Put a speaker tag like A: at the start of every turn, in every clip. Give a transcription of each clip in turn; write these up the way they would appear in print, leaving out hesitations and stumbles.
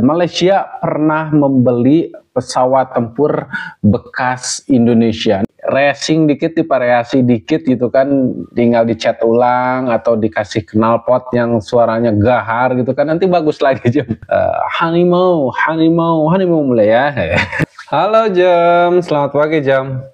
A: Malaysia pernah membeli pesawat tempur bekas Indonesia. Racing dikit, divariasi dikit gitu kan, tinggal dicat ulang atau dikasih knalpot yang suaranya gahar gitu kan, nanti bagus lagi Jam. Honeymoon mulai ya. Halo Jam, selamat pagi Jam.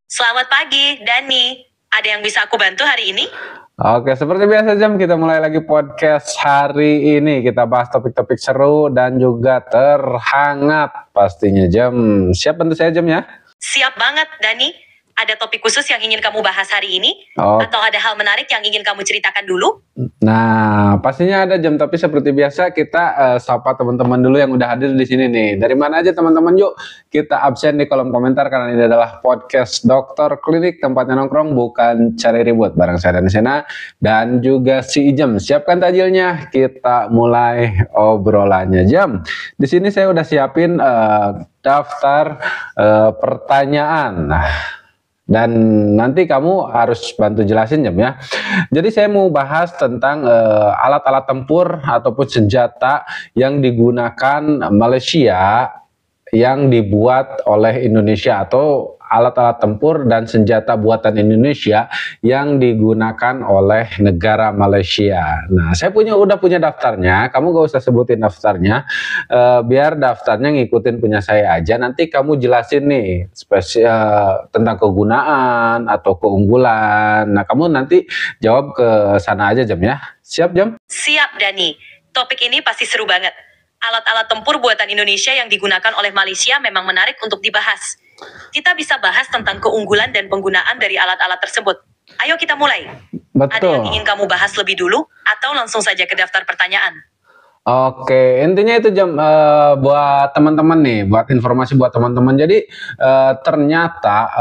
B: Selamat pagi, Dani. Ada yang bisa aku bantu hari ini?
A: Oke, seperti biasa Jam, kita mulai lagi podcast hari ini. Kita bahas topik-topik seru dan juga terhangat pastinya Jam. Siap tentu saya Jam ya?
B: Siap banget, Dani. Ada topik khusus yang ingin kamu bahas hari ini? Atau ada hal menarik yang ingin kamu ceritakan dulu?
A: Nah, pastinya ada Jam, tapi seperti biasa kita sapa teman-teman dulu yang udah hadir di sini nih. Dari mana aja teman-teman, yuk kita absen di kolom komentar karena ini adalah podcast Dokter Klinik, tempatnya nongkrong bukan cari ribut. Bareng saya dan Sena dan juga si Jam. Siapkan tajilnya, kita mulai obrolannya Jam. Di sini saya udah siapin daftar pertanyaan. Dan nanti kamu harus bantu jelasin Jam ya. Jadi saya mau bahas tentang alat-alat tempur ataupun senjata yang digunakan Malaysia yang dibuat oleh Indonesia, atau alat-alat tempur dan senjata buatan Indonesia yang digunakan oleh negara Malaysia. Nah, saya udah punya daftarnya. Kamu gak usah sebutin daftarnya, biar daftarnya ngikutin punya saya aja. Nanti kamu jelasin nih spesial tentang kegunaan atau keunggulan. Nah, kamu nanti jawab ke sana aja Jam ya. Siap Jam?
B: Siap Dani. Topik ini pasti seru banget. Alat-alat tempur buatan Indonesia yang digunakan oleh Malaysia memang menarik untuk dibahas. Kita bisa bahas tentang keunggulan dan penggunaan dari alat-alat tersebut. Ayo kita mulai.
A: Betul.
B: Ada yang ingin kamu bahas lebih dulu atau langsung saja ke daftar pertanyaan?
A: Oke, intinya itu Jam, buat teman-teman nih, buat informasi buat teman-teman. Jadi ternyata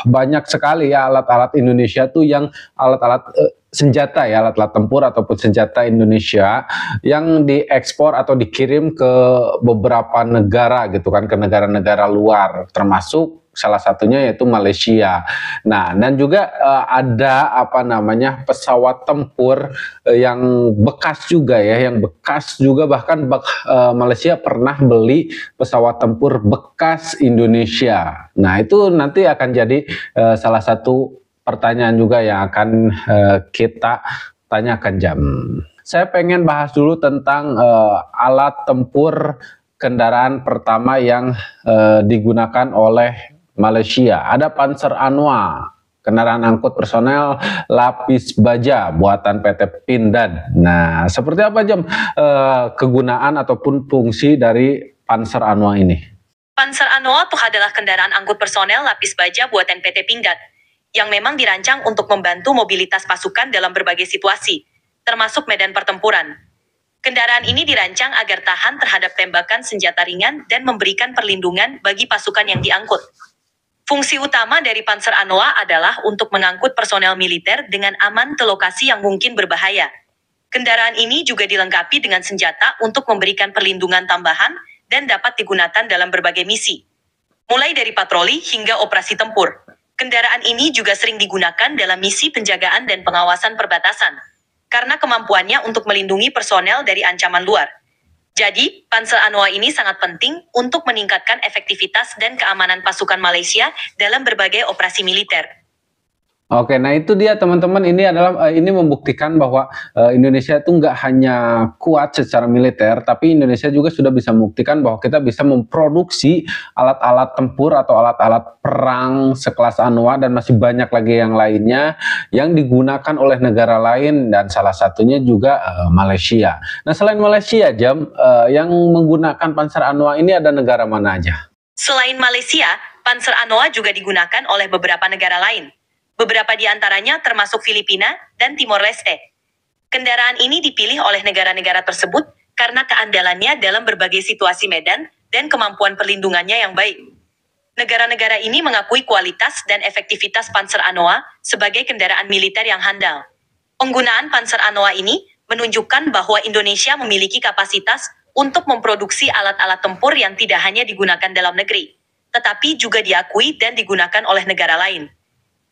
A: banyak sekali ya alat-alat Indonesia tuh yang alat-alat senjata ya, alat-alat tempur ataupun senjata Indonesia yang diekspor atau dikirim ke beberapa negara gitu kan, ke negara-negara luar, termasuk salah satunya yaitu Malaysia. Nah, dan juga ada pesawat tempur yang bekas juga ya, bahkan Malaysia pernah beli pesawat tempur bekas Indonesia. Nah, itu nanti akan jadi salah satu pertanyaan juga yang akan kita tanyakan Jam. Saya pengen bahas dulu tentang alat tempur kendaraan pertama yang digunakan oleh Malaysia. Ada Panzer Anoa, kendaraan angkut personel lapis baja buatan PT Pindad. Nah, seperti apa Jam kegunaan ataupun fungsi dari Panzer Anoa ini?
B: Panzer Anoa tuh adalah kendaraan angkut personel lapis baja buatan PT Pindad yang memang dirancang untuk membantu mobilitas pasukan dalam berbagai situasi, termasuk medan pertempuran. Kendaraan ini dirancang agar tahan terhadap tembakan senjata ringan dan memberikan perlindungan bagi pasukan yang diangkut. Fungsi utama dari Panzer Anoa adalah untuk mengangkut personel militer dengan aman ke lokasi yang mungkin berbahaya. Kendaraan ini juga dilengkapi dengan senjata untuk memberikan perlindungan tambahan dan dapat digunakan dalam berbagai misi, mulai dari patroli hingga operasi tempur. Kendaraan ini juga sering digunakan dalam misi penjagaan dan pengawasan perbatasan, karena kemampuannya untuk melindungi personel dari ancaman luar. Jadi, Panzer Anoa ini sangat penting untuk meningkatkan efektivitas dan keamanan pasukan Malaysia dalam berbagai operasi militer.
A: Oke, nah itu dia teman-teman, ini membuktikan bahwa Indonesia itu nggak hanya kuat secara militer, tapi Indonesia juga sudah bisa membuktikan bahwa kita bisa memproduksi alat-alat tempur atau alat-alat perang sekelas Anoa, dan masih banyak lagi yang lainnya yang digunakan oleh negara lain, dan salah satunya juga Malaysia. Nah, selain Malaysia Jam, yang menggunakan Panzer Anoa ini ada negara mana aja?
B: Selain Malaysia, Panzer Anoa juga digunakan oleh beberapa negara lain. Beberapa di antaranya termasuk Filipina dan Timor Leste. Kendaraan ini dipilih oleh negara-negara tersebut karena keandalannya dalam berbagai situasi medan dan kemampuan perlindungannya yang baik. Negara-negara ini mengakui kualitas dan efektivitas Panzer Anoa sebagai kendaraan militer yang handal. Penggunaan Panzer Anoa ini menunjukkan bahwa Indonesia memiliki kapasitas untuk memproduksi alat-alat tempur yang tidak hanya digunakan dalam negeri, tetapi juga diakui dan digunakan oleh negara lain.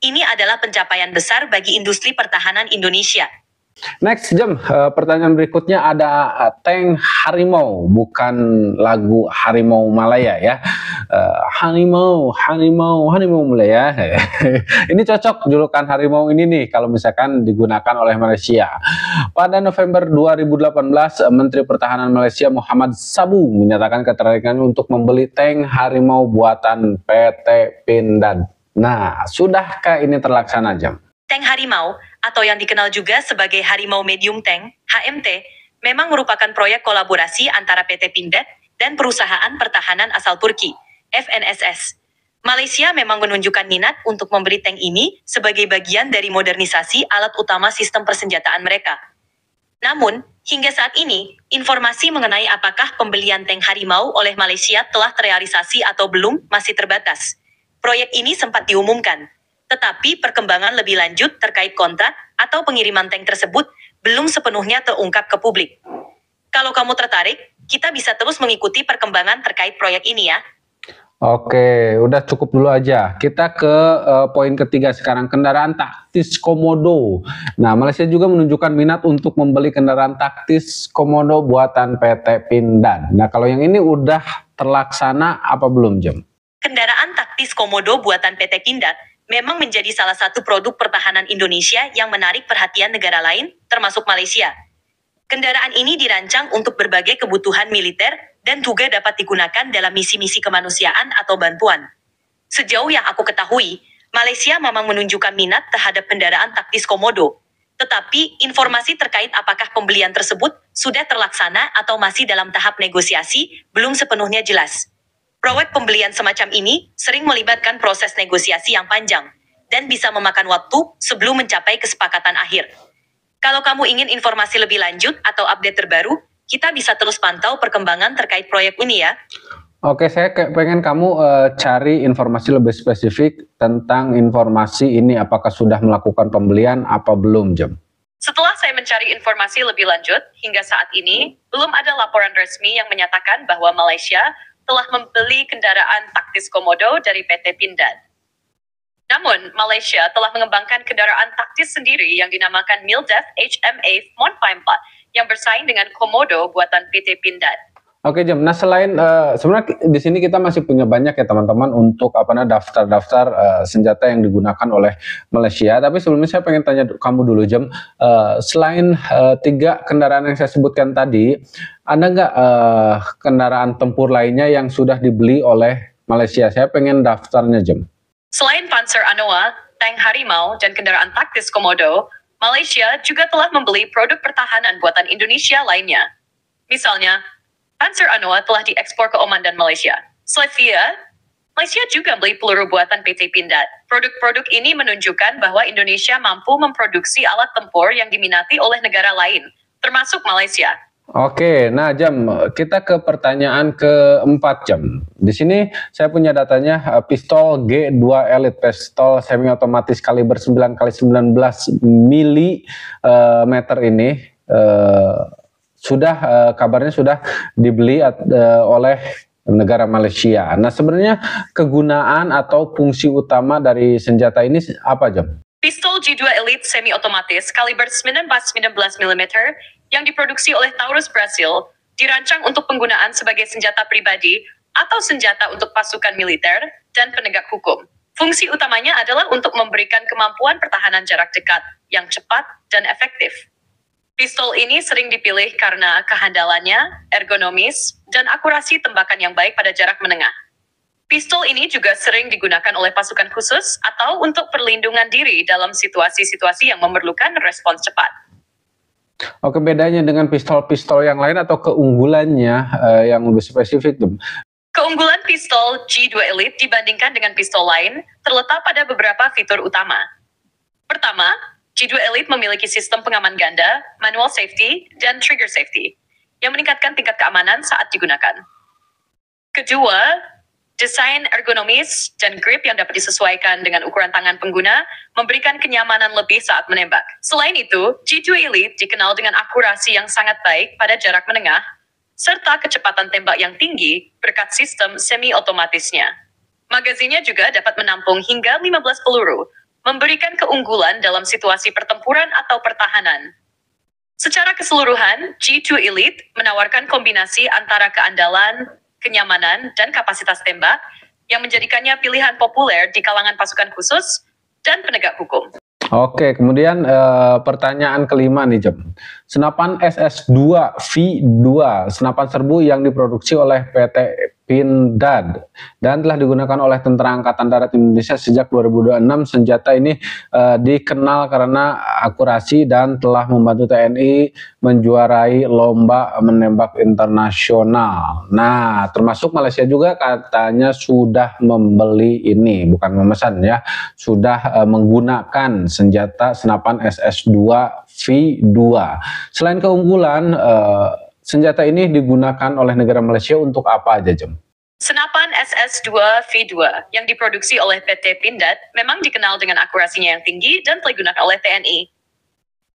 B: Ini adalah pencapaian besar bagi industri pertahanan Indonesia.
A: Next Jam, pertanyaan berikutnya ada tank harimau, bukan lagu Harimau Malaya ya. Harimau, harimau, harimau Malaya. Ini cocok julukan harimau ini nih kalau misalkan digunakan oleh Malaysia. Pada November 2018, Menteri Pertahanan Malaysia Muhammad Sabu menyatakan ketertarikan untuk membeli tank harimau buatan PT Pindad. Nah, sudahkah ini terlaksana Jam?
B: Tank harimau, atau yang dikenal juga sebagai Harimau Medium Tank, HMT, memang merupakan proyek kolaborasi antara PT Pindad dan Perusahaan Pertahanan Asal Turki, FNSS. Malaysia memang menunjukkan minat untuk membeli tank ini sebagai bagian dari modernisasi alat utama sistem persenjataan mereka. Namun, hingga saat ini, informasi mengenai apakah pembelian tank harimau oleh Malaysia telah terrealisasi atau belum masih terbatas. Proyek ini sempat diumumkan, tetapi perkembangan lebih lanjut terkait kontrak atau pengiriman tank tersebut belum sepenuhnya terungkap ke publik. Kalau kamu tertarik, kita bisa terus mengikuti perkembangan terkait proyek ini ya.
A: Oke, udah cukup dulu aja. Kita ke poin ketiga sekarang, kendaraan taktis Komodo. Nah, Malaysia juga menunjukkan minat untuk membeli kendaraan taktis Komodo buatan PT Pindad. Nah, kalau yang ini udah terlaksana apa belum, Jam?
B: Kendaraan taktis Komodo buatan PT Pindad memang menjadi salah satu produk pertahanan Indonesia yang menarik perhatian negara lain, termasuk Malaysia. Kendaraan ini dirancang untuk berbagai kebutuhan militer dan juga dapat digunakan dalam misi-misi kemanusiaan atau bantuan. Sejauh yang aku ketahui, Malaysia memang menunjukkan minat terhadap kendaraan taktis Komodo. Tetapi informasi terkait apakah pembelian tersebut sudah terlaksana atau masih dalam tahap negosiasi belum sepenuhnya jelas. Proyek pembelian semacam ini sering melibatkan proses negosiasi yang panjang dan bisa memakan waktu sebelum mencapai kesepakatan akhir. Kalau kamu ingin informasi lebih lanjut atau update terbaru, kita bisa terus pantau perkembangan terkait proyek ini ya.
A: Oke, saya pengen kamu cari informasi lebih spesifik tentang informasi ini, apakah sudah melakukan pembelian apa belum, Jam?
B: Setelah saya mencari informasi lebih lanjut, hingga saat ini belum ada laporan resmi yang menyatakan bahwa Malaysia telah membeli kendaraan taktis Komodo dari PT Pindad. Namun, Malaysia telah mengembangkan kendaraan taktis sendiri yang dinamakan Mildef HMA 154 yang bersaing dengan Komodo buatan PT Pindad.
A: Oke Jam, nah selain sebenarnya di sini kita masih punya banyak ya teman-teman untuk daftar-daftar senjata yang digunakan oleh Malaysia. Tapi sebelumnya saya pengen tanya kamu dulu Jam, selain 3 kendaraan yang saya sebutkan tadi, ada nggak kendaraan tempur lainnya yang sudah dibeli oleh Malaysia? Saya pengen daftarnya Jam.
B: Selain Panzer Anoa, tank harimau, dan kendaraan taktis Komodo, Malaysia juga telah membeli produk pertahanan buatan Indonesia lainnya. Misalnya, Panzer Anoa telah diekspor ke Oman dan Malaysia. Slavia, Malaysia juga beli peluru buatan PT Pindad. Produk-produk ini menunjukkan bahwa Indonesia mampu memproduksi alat tempur yang diminati oleh negara lain, termasuk Malaysia.
A: Oke, nah Jam, kita ke pertanyaan keempat Jam. Di sini saya punya datanya pistol G2 Elite, pistol semi otomatis kaliber 9x19 mm ini sudah kabarnya sudah dibeli oleh negara Malaysia. Nah, sebenarnya kegunaan atau fungsi utama dari senjata ini apa Jam?
B: Pistol G2 Elite semi otomatis kaliber 9x19 mm yang diproduksi oleh Taurus Brasil, dirancang untuk penggunaan sebagai senjata pribadi atau senjata untuk pasukan militer dan penegak hukum. Fungsi utamanya adalah untuk memberikan kemampuan pertahanan jarak dekat yang cepat dan efektif. Pistol ini sering dipilih karena kehandalannya, ergonomis, dan akurasi tembakan yang baik pada jarak menengah. Pistol ini juga sering digunakan oleh pasukan khusus atau untuk perlindungan diri dalam situasi-situasi yang memerlukan respons cepat.
A: Oke, bedanya dengan pistol-pistol yang lain atau keunggulannya yang lebih spesifik tuh?
B: Keunggulan pistol G2 Elite dibandingkan dengan pistol lain terletak pada beberapa fitur utama. Pertama, G2 Elite memiliki sistem pengaman ganda, manual safety, dan trigger safety yang meningkatkan tingkat keamanan saat digunakan. Kedua, desain ergonomis dan grip yang dapat disesuaikan dengan ukuran tangan pengguna memberikan kenyamanan lebih saat menembak. Selain itu, G2 Elite dikenal dengan akurasi yang sangat baik pada jarak menengah, serta kecepatan tembak yang tinggi berkat sistem semi-otomatisnya. Magazinnya juga dapat menampung hingga 15 peluru, memberikan keunggulan dalam situasi pertempuran atau pertahanan. Secara keseluruhan, G2 Elite menawarkan kombinasi antara keandalan, kenyamanan, dan kapasitas tembak yang menjadikannya pilihan populer di kalangan pasukan khusus dan penegak hukum.
A: Oke, kemudian pertanyaan kelima nih, Jem. Senapan SS2 V2, senapan serbu yang diproduksi oleh PT Pindad dan telah digunakan oleh Tentara Angkatan Darat Indonesia sejak 2026. Senjata ini dikenal karena akurasi dan telah membantu TNI menjuarai lomba menembak internasional. Nah, termasuk Malaysia juga katanya sudah membeli ini, bukan memesan ya, sudah menggunakan senjata senapan SS2 V2. Selain keunggulan, senjata ini digunakan oleh negara Malaysia untuk apa aja, Jem?
B: Senapan SS2 V2 yang diproduksi oleh PT Pindad memang dikenal dengan akurasinya yang tinggi dan telah digunakan oleh TNI.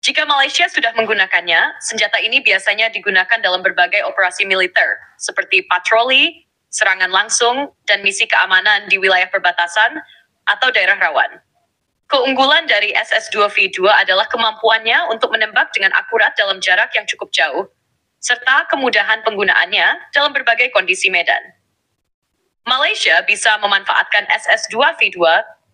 B: Jika Malaysia sudah menggunakannya, senjata ini biasanya digunakan dalam berbagai operasi militer, seperti patroli, serangan langsung, dan misi keamanan di wilayah perbatasan atau daerah rawan. Keunggulan dari SS2V2 adalah kemampuannya untuk menembak dengan akurat dalam jarak yang cukup jauh, serta kemudahan penggunaannya dalam berbagai kondisi medan. Malaysia bisa memanfaatkan SS2V2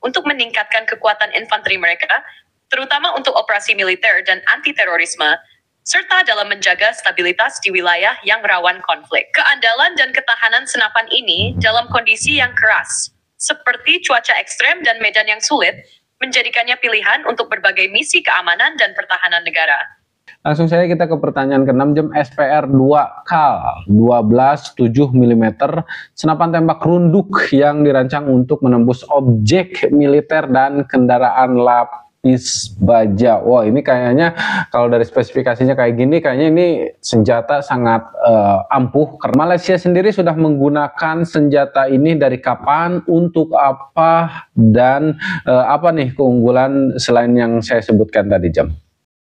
B: untuk meningkatkan kekuatan infanteri mereka, terutama untuk operasi militer dan anti-terorisme, serta dalam menjaga stabilitas di wilayah yang rawan konflik. Keandalan dan ketahanan senapan ini dalam kondisi yang keras, seperti cuaca ekstrem dan medan yang sulit, menjadikannya pilihan untuk berbagai misi keamanan dan pertahanan negara.
A: Langsung saja kita ke pertanyaan ke-6, Jem. SPR-2 KAL 12 7 mm senapan tembak runduk yang dirancang untuk menembus objek militer dan kendaraan lapis baja. Wah, ini kayaknya kalau dari spesifikasinya kayak gini, kayaknya ini senjata sangat ampuh. Karena Malaysia sendiri sudah menggunakan senjata ini dari kapan, untuk apa, dan apa nih keunggulan selain yang saya sebutkan tadi, Jem?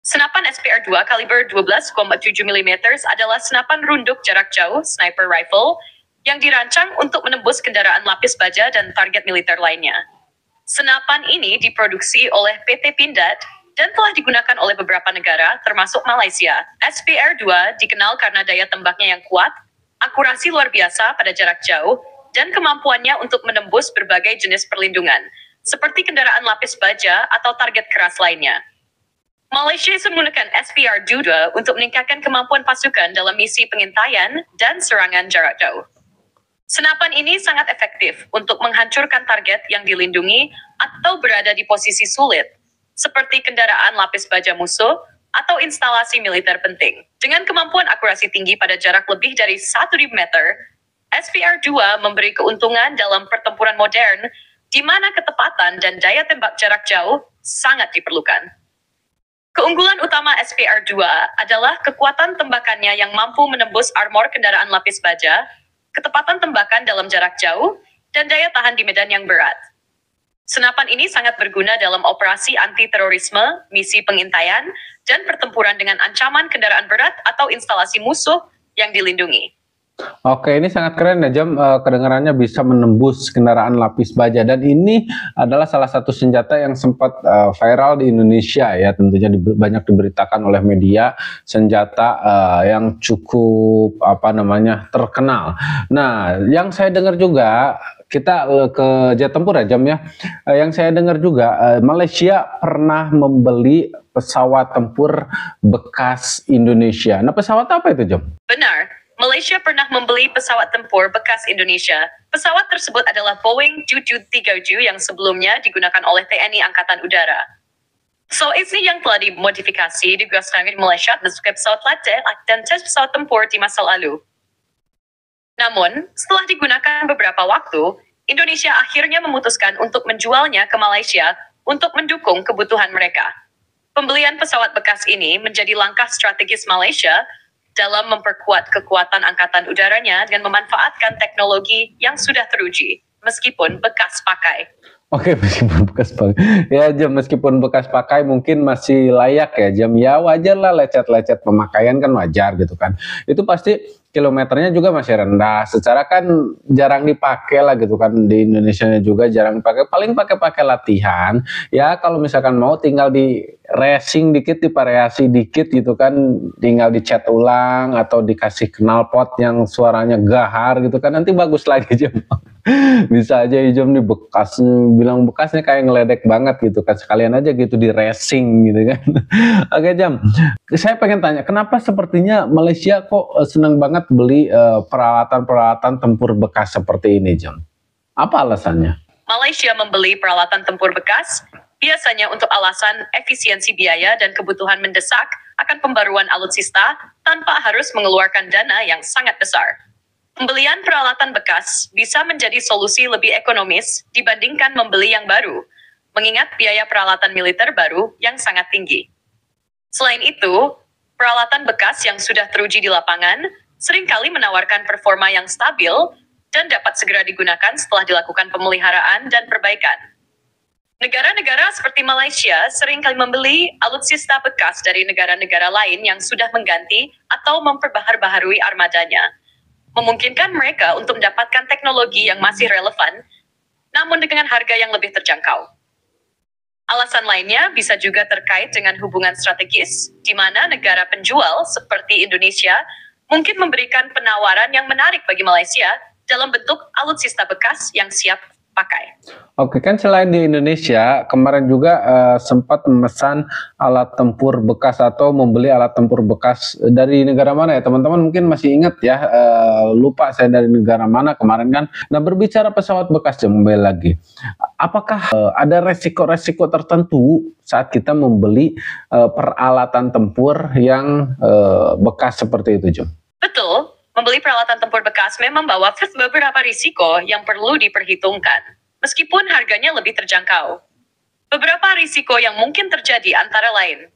B: Senapan SPR-2 kaliber 12,7 mm adalah senapan runduk jarak jauh sniper rifle yang dirancang untuk menembus kendaraan lapis baja dan target militer lainnya. Senapan ini diproduksi oleh PT Pindad dan telah digunakan oleh beberapa negara, termasuk Malaysia. SPR-2 dikenal karena daya tembaknya yang kuat, akurasi luar biasa pada jarak jauh, dan kemampuannya untuk menembus berbagai jenis perlindungan, seperti kendaraan lapis baja atau target keras lainnya. Malaysia menggunakan SPR-2 untuk meningkatkan kemampuan pasukan dalam misi pengintaian dan serangan jarak jauh. Senapan ini sangat efektif untuk menghancurkan target yang dilindungi atau berada di posisi sulit, seperti kendaraan lapis baja musuh atau instalasi militer penting. Dengan kemampuan akurasi tinggi pada jarak lebih dari 1.000 meter, SPR-2 memberi keuntungan dalam pertempuran modern di mana ketepatan dan daya tembak jarak jauh sangat diperlukan. Keunggulan utama SPR-2 adalah kekuatan tembakannya yang mampu menembus armor kendaraan lapis baja, ketepatan tembakan dalam jarak jauh, dan daya tahan di medan yang berat. Senapan ini sangat berguna dalam operasi anti-terorisme, misi pengintaian, dan pertempuran dengan ancaman kendaraan berat atau instalasi musuh yang dilindungi.
A: Oke, ini sangat keren ya, Jam. Kedengarannya bisa menembus kendaraan lapis baja, dan ini adalah salah satu senjata yang sempat viral di Indonesia ya, tentunya banyak diberitakan oleh media, senjata yang cukup terkenal. Nah, yang saya dengar juga, kita ke jet tempur ya, Jam ya. Yang saya dengar juga Malaysia pernah membeli pesawat tempur bekas Indonesia. Nah, pesawat apa itu, Jam?
B: Benar. Malaysia pernah membeli pesawat tempur bekas Indonesia. Pesawat tersebut adalah Boeing 737 yang sebelumnya digunakan oleh TNI Angkatan Udara. Pesawat ini yang telah dimodifikasi digunakan di Malaysia sebagai pesawat latih dan tes pesawat tempur di masa lalu. Namun, setelah digunakan beberapa waktu, Indonesia akhirnya memutuskan untuk menjualnya ke Malaysia untuk mendukung kebutuhan mereka. Pembelian pesawat bekas ini menjadi langkah strategis Malaysia dalam memperkuat kekuatan angkatan udaranya dengan memanfaatkan teknologi yang sudah teruji, meskipun bekas pakai.
A: Oke, meskipun bekas pakai, ya jam meskipun bekas pakai mungkin masih layak ya jam, ya wajar lah lecet-lecet pemakaian kan wajar gitu kan. Itu pasti kilometernya juga masih rendah, secara kan jarang dipakai lah gitu kan, di Indonesia juga jarang dipakai, paling pakai latihan, ya kalau misalkan mau tinggal di racing dikit, divariasi dikit gitu kan, tinggal dicat ulang atau dikasih knalpot yang suaranya gahar gitu kan, nanti bagus lagi jam. Bisa aja Ijom nih bekas, bilang bekasnya kayak ngeledek banget gitu kan, sekalian aja gitu di racing gitu kan. Oke Jam, saya pengen tanya, kenapa sepertinya Malaysia kok seneng banget beli peralatan-peralatan tempur bekas seperti ini Jam? Apa alasannya?
B: Malaysia membeli peralatan tempur bekas biasanya untuk alasan efisiensi biaya dan kebutuhan mendesak akan pembaruan alutsista tanpa harus mengeluarkan dana yang sangat besar. Pembelian peralatan bekas bisa menjadi solusi lebih ekonomis dibandingkan membeli yang baru, mengingat biaya peralatan militer baru yang sangat tinggi. Selain itu, peralatan bekas yang sudah teruji di lapangan seringkali menawarkan performa yang stabil dan dapat segera digunakan setelah dilakukan pemeliharaan dan perbaikan. Negara-negara seperti Malaysia seringkali membeli alutsista bekas dari negara-negara lain yang sudah mengganti atau memperbaharui armadanya, memungkinkan mereka untuk mendapatkan teknologi yang masih relevan, namun dengan harga yang lebih terjangkau. Alasan lainnya bisa juga terkait dengan hubungan strategis, di mana negara penjual seperti Indonesia mungkin memberikan penawaran yang menarik bagi Malaysia dalam bentuk alutsista bekas yang siap pakai.
A: Oke, kan selain di Indonesia, kemarin juga sempat memesan alat tempur bekas atau membeli alat tempur bekas dari negara mana ya? Teman-teman mungkin masih ingat ya, lupa saya dari negara mana kemarin kan. Nah, berbicara pesawat bekas kembali lagi, apakah ada resiko-resiko tertentu saat kita membeli peralatan tempur yang bekas seperti itu, Jom?
B: Betul, membeli peralatan tempur bekas memang membawa beberapa risiko yang perlu diperhitungkan, meskipun harganya lebih terjangkau. Beberapa risiko yang mungkin terjadi antara lain: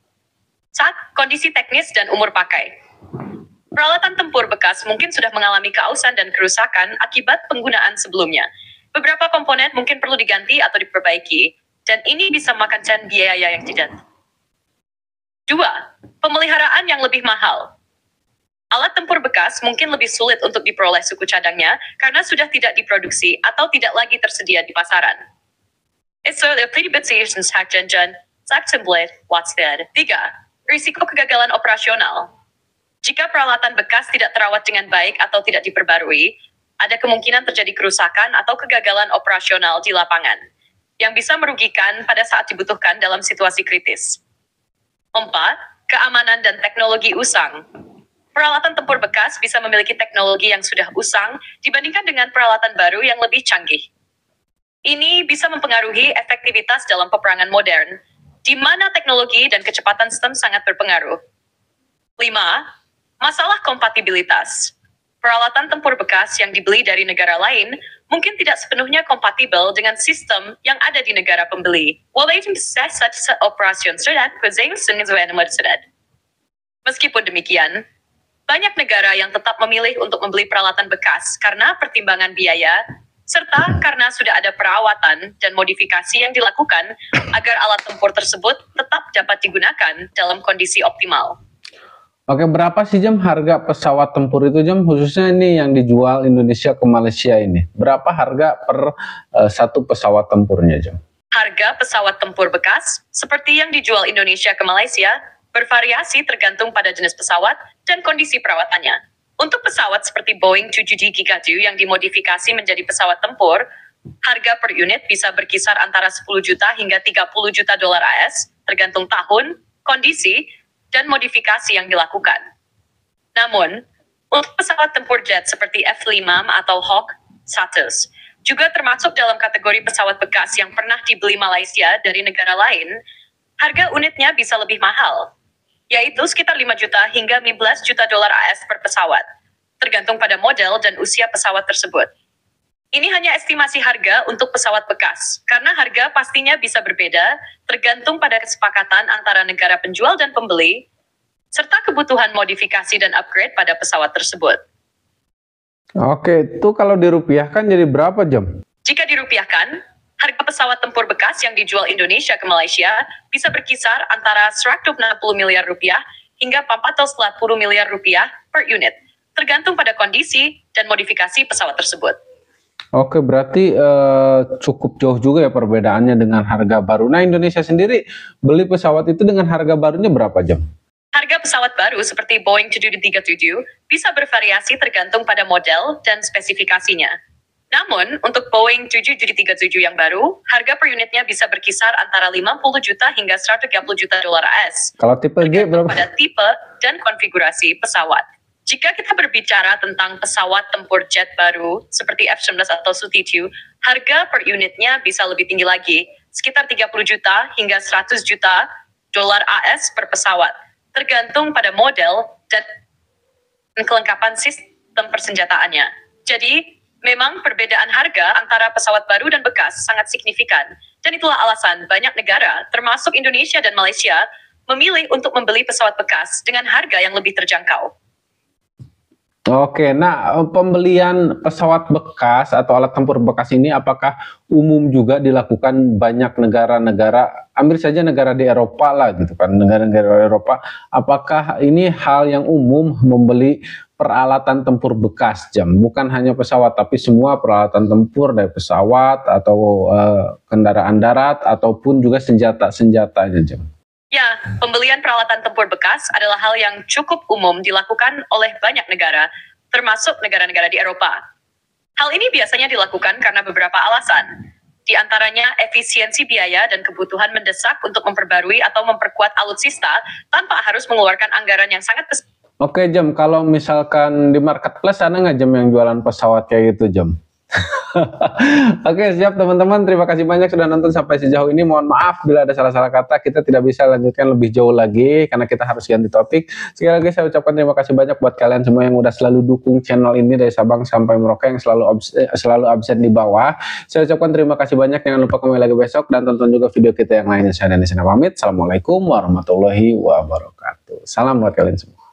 B: 1. Kondisi teknis dan umur pakai. Peralatan tempur bekas mungkin sudah mengalami keausan dan kerusakan akibat penggunaan sebelumnya. Beberapa komponen mungkin perlu diganti atau diperbaiki, dan ini bisa memakan biaya yang tidak. 2. Pemeliharaan yang lebih mahal. Alat tempur bekas mungkin lebih sulit untuk diperoleh suku cadangnya karena sudah tidak diproduksi atau tidak lagi tersedia di pasaran. 3. Risiko kegagalan operasional. Jika peralatan bekas tidak terawat dengan baik atau tidak diperbarui, ada kemungkinan terjadi kerusakan atau kegagalan operasional di lapangan, yang bisa merugikan pada saat dibutuhkan dalam situasi kritis. 4. Keamanan dan teknologi usang. Peralatan tempur bekas bisa memiliki teknologi yang sudah usang dibandingkan dengan peralatan baru yang lebih canggih. Ini bisa mempengaruhi efektivitas dalam peperangan modern, di mana teknologi dan kecepatan sistem sangat berpengaruh. 5. Masalah kompatibilitas. Peralatan tempur bekas yang dibeli dari negara lain mungkin tidak sepenuhnya kompatibel dengan sistem yang ada di negara pembeli. Meskipun demikian, banyak negara yang tetap memilih untuk membeli peralatan bekas karena pertimbangan biaya, serta karena sudah ada perawatan dan modifikasi yang dilakukan agar alat tempur tersebut tetap dapat digunakan dalam kondisi optimal.
A: Oke, berapa sih Jam harga pesawat tempur itu Jam, khususnya ini yang dijual Indonesia ke Malaysia ini? Berapa harga per satu pesawat tempurnya Jam?
B: Harga pesawat tempur bekas, seperti yang dijual Indonesia ke Malaysia, bervariasi tergantung pada jenis pesawat dan kondisi perawatannya. Untuk pesawat seperti Boeing 7D-2 yang dimodifikasi menjadi pesawat tempur, harga per unit bisa berkisar antara 10 juta hingga 30 juta dolar AS, tergantung tahun, kondisi, dan modifikasi yang dilakukan. Namun, untuk pesawat tempur jet seperti F-5 atau Hawk 100, juga termasuk dalam kategori pesawat bekas yang pernah dibeli Malaysia dari negara lain, harga unitnya bisa lebih mahal, yaitu sekitar 5 juta hingga 15 juta dolar AS per pesawat, tergantung pada model dan usia pesawat tersebut. Ini hanya estimasi harga untuk pesawat bekas, karena harga pastinya bisa berbeda, tergantung pada kesepakatan antara negara penjual dan pembeli, serta kebutuhan modifikasi dan upgrade pada pesawat tersebut.
A: Oke, itu kalau dirupiahkan jadi berapa Jam?
B: Jika dirupiahkan, Harga pesawat tempur bekas yang dijual Indonesia ke Malaysia bisa berkisar antara 160 miliar rupiah hingga 440 miliar rupiah per unit, tergantung pada kondisi dan modifikasi pesawat tersebut.
A: Oke, berarti cukup jauh juga ya perbedaannya dengan harga baru. Nah, Indonesia sendiri beli pesawat itu dengan harga barunya berapa jam?
B: Harga pesawat baru seperti Boeing 737 bisa bervariasi tergantung pada model dan spesifikasinya. Namun, untuk Boeing 737 yang baru, harga per unitnya bisa berkisar antara 50 juta hingga 130 juta dolar AS.
A: Kalau tipe G
B: Tergantung
A: berapa?
B: pada tipe dan konfigurasi pesawat. Jika kita berbicara tentang pesawat tempur jet baru seperti F-19 atau Su-32, harga per unitnya bisa lebih tinggi lagi, sekitar 30 juta hingga 100 juta dolar AS per pesawat, tergantung pada model dan kelengkapan sistem persenjataannya. Jadi, memang perbedaan harga antara pesawat baru dan bekas sangat signifikan, dan itulah alasan banyak negara, termasuk Indonesia dan Malaysia, memilih untuk membeli pesawat bekas dengan harga yang lebih terjangkau.
A: Oke, nah pembelian pesawat bekas atau alat tempur bekas ini apakah umum juga dilakukan banyak negara-negara, ambil saja negara di Eropa lah gitu kan, negara-negara Eropa, apakah ini hal yang umum membeli peralatan tempur bekas jam, bukan hanya pesawat tapi semua peralatan tempur dari pesawat atau kendaraan darat ataupun juga senjata-senjatanya jam?
B: Ya, pembelian peralatan tempur bekas adalah hal yang cukup umum dilakukan oleh banyak negara, termasuk negara-negara di Eropa. Hal ini biasanya dilakukan karena beberapa alasan. Di antaranya efisiensi biaya dan kebutuhan mendesak untuk memperbarui atau memperkuat alutsista tanpa harus mengeluarkan anggaran yang sangat besar.
A: Oke jam, kalau misalkan di marketplace ada nggak jam yang jualan pesawat kayak gitu jam? Oke, siap teman-teman, terima kasih banyak sudah nonton sampai sejauh ini. Mohon maaf bila ada salah-salah kata, kita tidak bisa lanjutkan lebih jauh lagi karena kita harus ganti topik. Sekali lagi saya ucapkan terima kasih banyak buat kalian semua yang udah selalu dukung channel ini dari Sabang sampai Merauke, yang selalu absen di bawah. Saya ucapkan terima kasih banyak, jangan lupa kembali lagi besok dan tonton juga video kita yang lainnya. Saya Dani Sena pamit. Assalamualaikum warahmatullahi wabarakatuh. Salam buat kalian semua.